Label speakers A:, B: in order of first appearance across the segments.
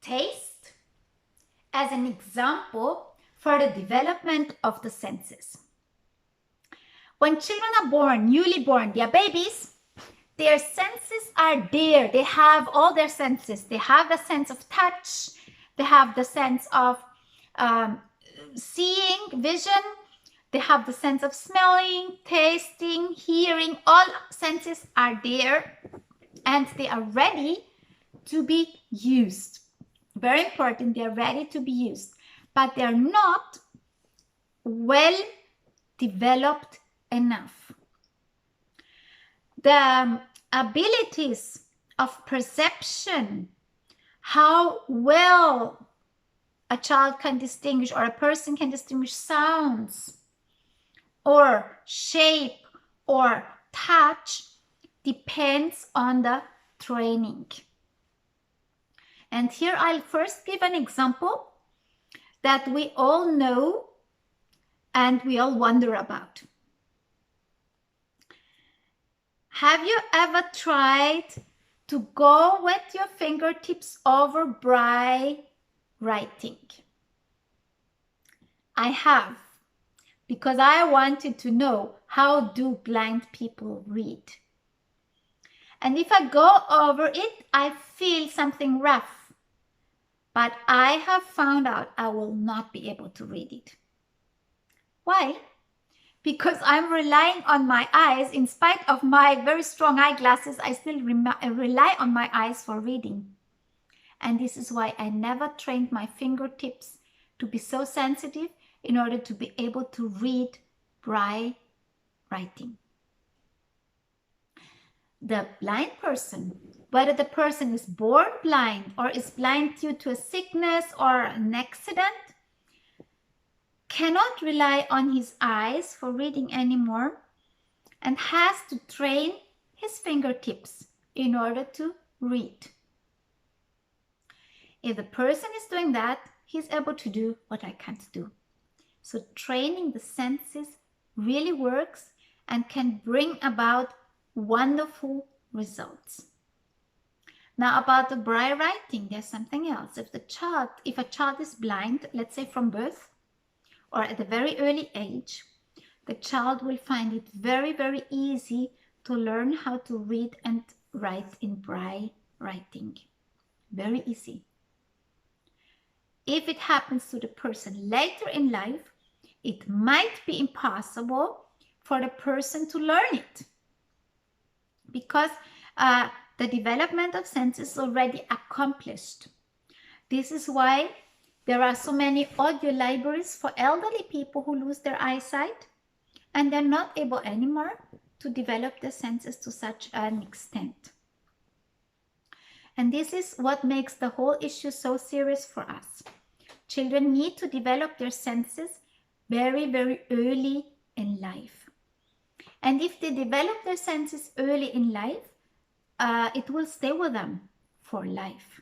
A: taste as an example for the development of the senses. When children are born, newly born, they are babies, their senses are there. They have all their senses. They have the sense of touch. They have the sense of seeing, vision. They have the sense of smelling, tasting, hearing. All senses are there and they are ready to be used. Very important, they are ready to be used, but they are not well developed enough. The abilities of perception, how well a child can distinguish or a person can distinguish sounds or shape or touch, depends on the training. And here I'll first give an example that we all know and we all wonder about. Have you ever tried to go with your fingertips over braille writing? I have, because I wanted to know how do blind people read. And if I go over it, I feel something rough. But I have found out I will not be able to read it. Why? Because I'm relying on my eyes. In spite of my very strong eyeglasses, I still rely on my eyes for reading. And this is why I never trained my fingertips to be so sensitive in order to be able to read braille writing. The blind person, whether the person is born blind or is blind due to a sickness or an accident, cannot rely on his eyes for reading anymore and has to train his fingertips in order to read. If the person is doing that, he's able to do what I can't do. So training the senses really works and can bring about wonderful results. Now about the braille writing, there's something else. If a child is blind, let's say from birth, or at a very early age, the child will find it very, very easy to learn how to read and write in braille writing. Very easy. If it happens to the person later in life, it might be impossible for the person to learn it because the development of sense is already accomplished. This is why there are so many audio libraries for elderly people who lose their eyesight and they're not able anymore to develop their senses to such an extent. And this is what makes the whole issue so serious for us. Children need to develop their senses very, very early in life. And if they develop their senses early in life, it will stay with them for life.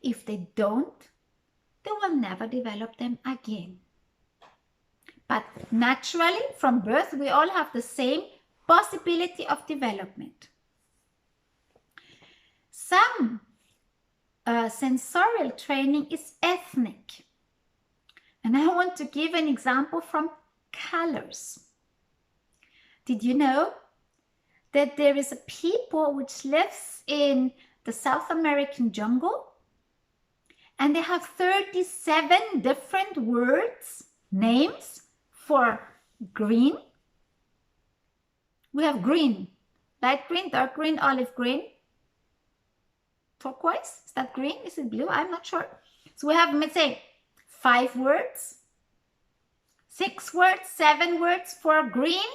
A: If they don't, they will never develop them again. But naturally, from birth, we all have the same possibility of development. Some sensorial training is ethnic. And I want to give an example from colors. Did you know that there is a people which lives in the South American jungle? And they have 37 different words, names for green. We have green, light green, dark green, olive green, turquoise. Is that green? Is it blue? I'm not sure. So we have, let's say, 5 words, 6 words, 7 words for green.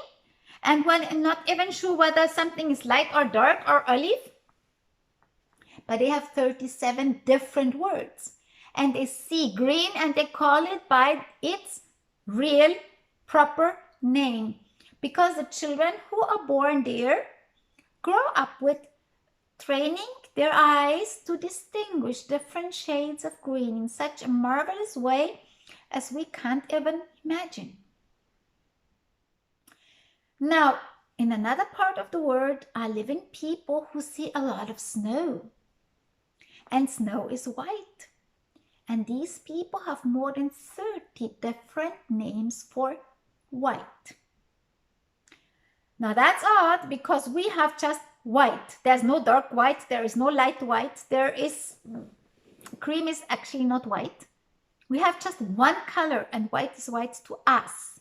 A: And when I'm not even sure whether something is light or dark or olive, but they have 37 different words. And they see green and they call it by its real proper name. Because the children who are born there grow up with training their eyes to distinguish different shades of green in such a marvelous way as we can't even imagine. Now, in another part of the world are living people who see a lot of snow. And snow is white. And these people have more than 30 different names for white. Now that's odd because we have just white. There's no dark white, there is no light white, cream is actually not white. We have just one color, and white is white to us.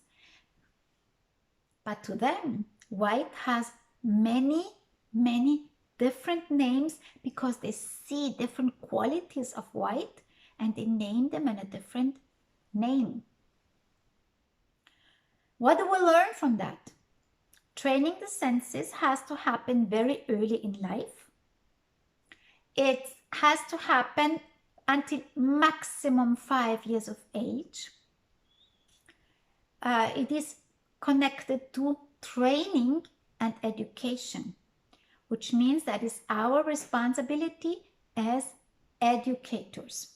A: But to them, white has many, many different names because they see different qualities of white and they name them in a different name. What do we learn from that? Training the senses has to happen very early in life. It has to happen until maximum 5 years of age. It is connected to training and education, which means that is our responsibility as educators.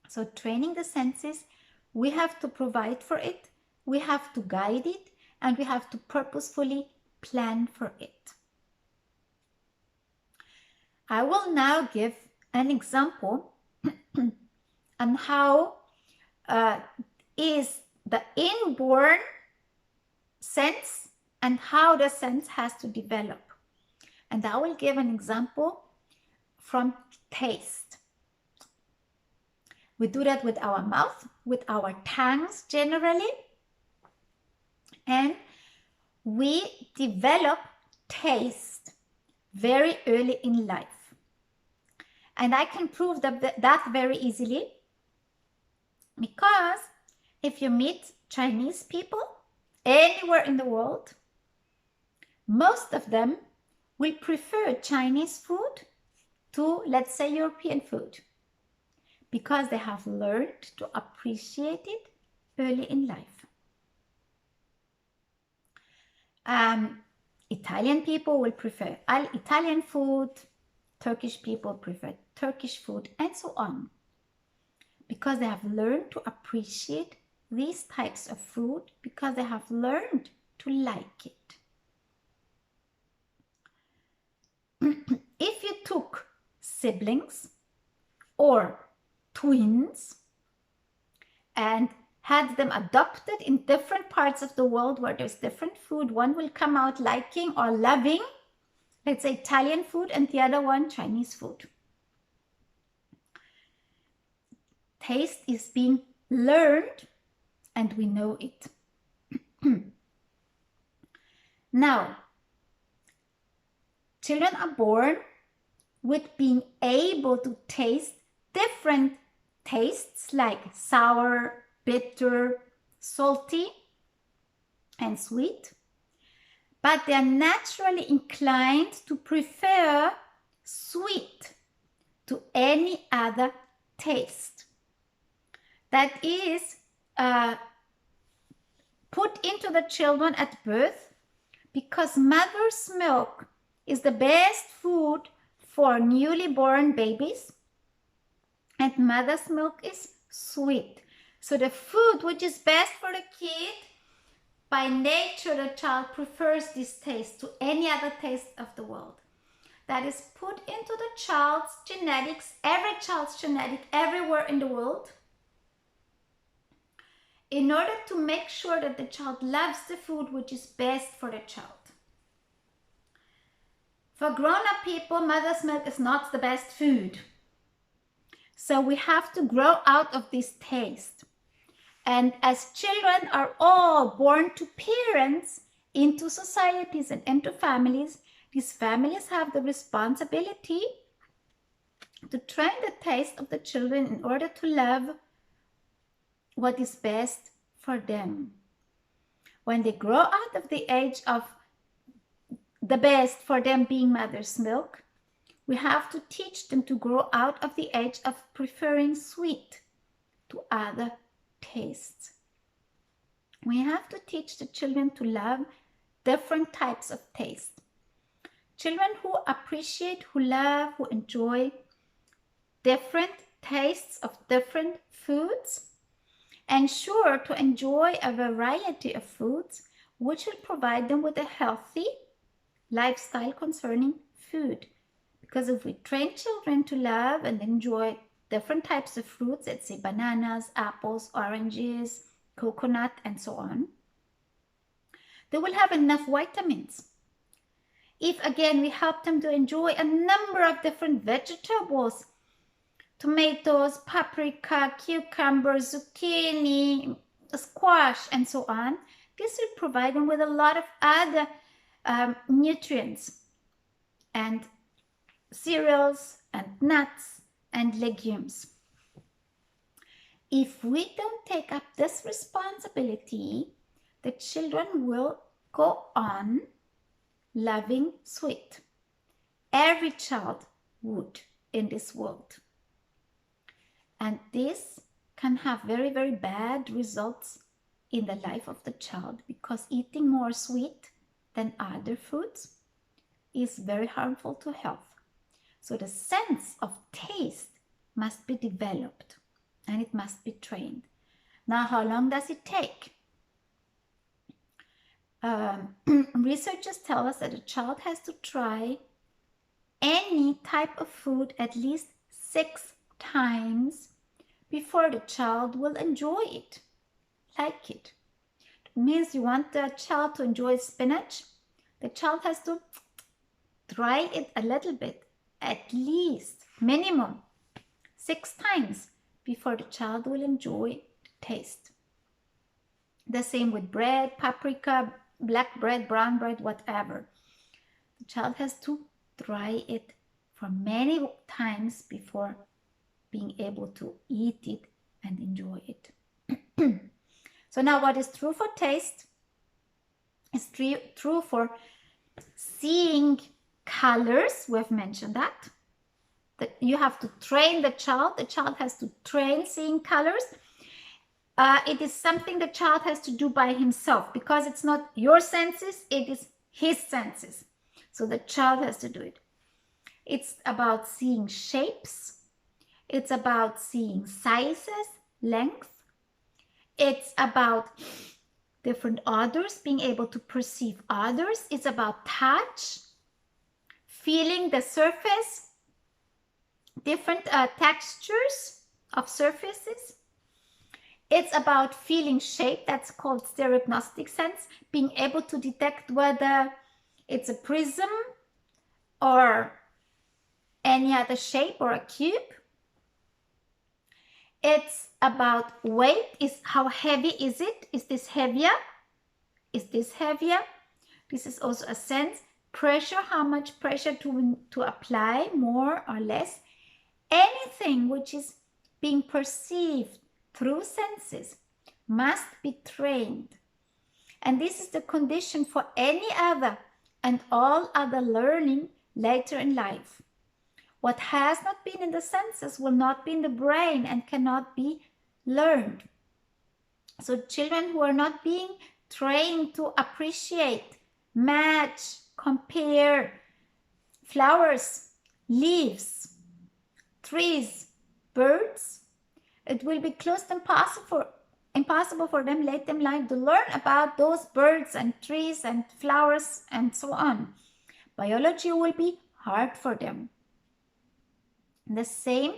A: So training the senses, we have to provide for it, we have to guide it, and we have to purposefully plan for it. I will now give an example on how is the inborn sense and how the sense has to develop. And I will give an example from taste. We do that with our mouth, with our tongues generally, and we develop taste very early in life. And I can prove that very easily because if you meet Chinese people anywhere in the world, most of them will prefer Chinese food to, let's say, European food because they have learned to appreciate it early in life. Italian people will prefer Italian food, Turkish people prefer Turkish food, and so on, because they have learned to appreciate these types of food because they have learned to like it. If you took siblings or twins and had them adopted in different parts of the world where there's different food, one will come out liking or loving, let's say, Italian food, and the other one Chinese food. Taste is being learned and we know it. Now, children are born with being able to taste different tastes like sour, bitter, salty, and sweet, but they are naturally inclined to prefer sweet to any other taste. That is put into the children at birth because mother's milk is the best food for newly born babies, and mother's milk is sweet. So the food which is best for the kid, by nature the child prefers this taste to any other taste of the world. That is put into the child's genetics, every child's genetic everywhere in the world, in order to make sure that the child loves the food which is best for the child. For grown-up people, mother's milk is not the best food. So we have to grow out of this taste. And as children are all born to parents, into societies and into families, these families have the responsibility to train the taste of the children in order to love what is best for them. When they grow out of the age of the best for them being mother's milk, we have to teach them to grow out of the age of preferring sweet to other tastes. We have to teach the children to love different types of taste. Children who appreciate, who love, who enjoy different tastes of different foods, ensure to enjoy a variety of foods which will provide them with a healthy lifestyle concerning food. Because if we train children to love and enjoy different types of fruits, let's say bananas, apples, oranges, coconut, and so on, they will have enough vitamins. If again we help them to enjoy a number of different vegetables, tomatoes, paprika, cucumber, zucchini, squash, and so on, this will provide them with a lot of other nutrients and cereals and nuts and legumes. If we don't take up this responsibility, the children will go on loving sweet. Every child would in this world. And this can have very, very bad results in the life of the child, because eating more sweet than other foods is very harmful to health. So the sense of taste must be developed and it must be trained. Now, how long does it take? Researchers tell us that a child has to try any type of food at least 6 times before the child will enjoy it, like it. It means you want the child to enjoy spinach, the child has to try it a little bit, at least minimum 6 times before the child will enjoy the taste. The same with bread, paprika, black bread, brown bread, whatever. The child has to try it for many times before being able to eat it and enjoy it. So now what is true for taste is true for seeing colors. We've mentioned that you have to train the child has to train seeing colors. It is something the child has to do by himself, because it's not your senses, it is his senses. So the child has to do it. It's about seeing shapes. It's about seeing sizes, length. It's about different odors, being able to perceive odors. It's about touch, feeling the surface, different textures of surfaces. It's about feeling shape, that's called stereognostic sense, being able to detect whether it's a prism or any other shape or a cube. It's about weight, is how heavy is it? Is this heavier? Is this heavier? This is also a sense. Pressure, how much pressure to apply, more or less. Anything which is being perceived through senses must be trained. And this is the condition for any other and all other learning later in life. What has not been in the senses will not be in the brain and cannot be learned. So children who are not being trained to appreciate, match, compare flowers, leaves, trees, birds, it will be close to impossible for them later in life to learn about those birds and trees and flowers and so on. Biology will be hard for them. The same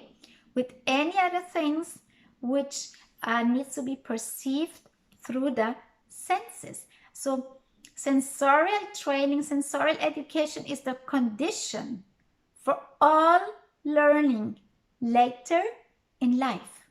A: with any other things which needs to be perceived through the senses. So sensorial training, sensorial education is the condition for all learning later in life.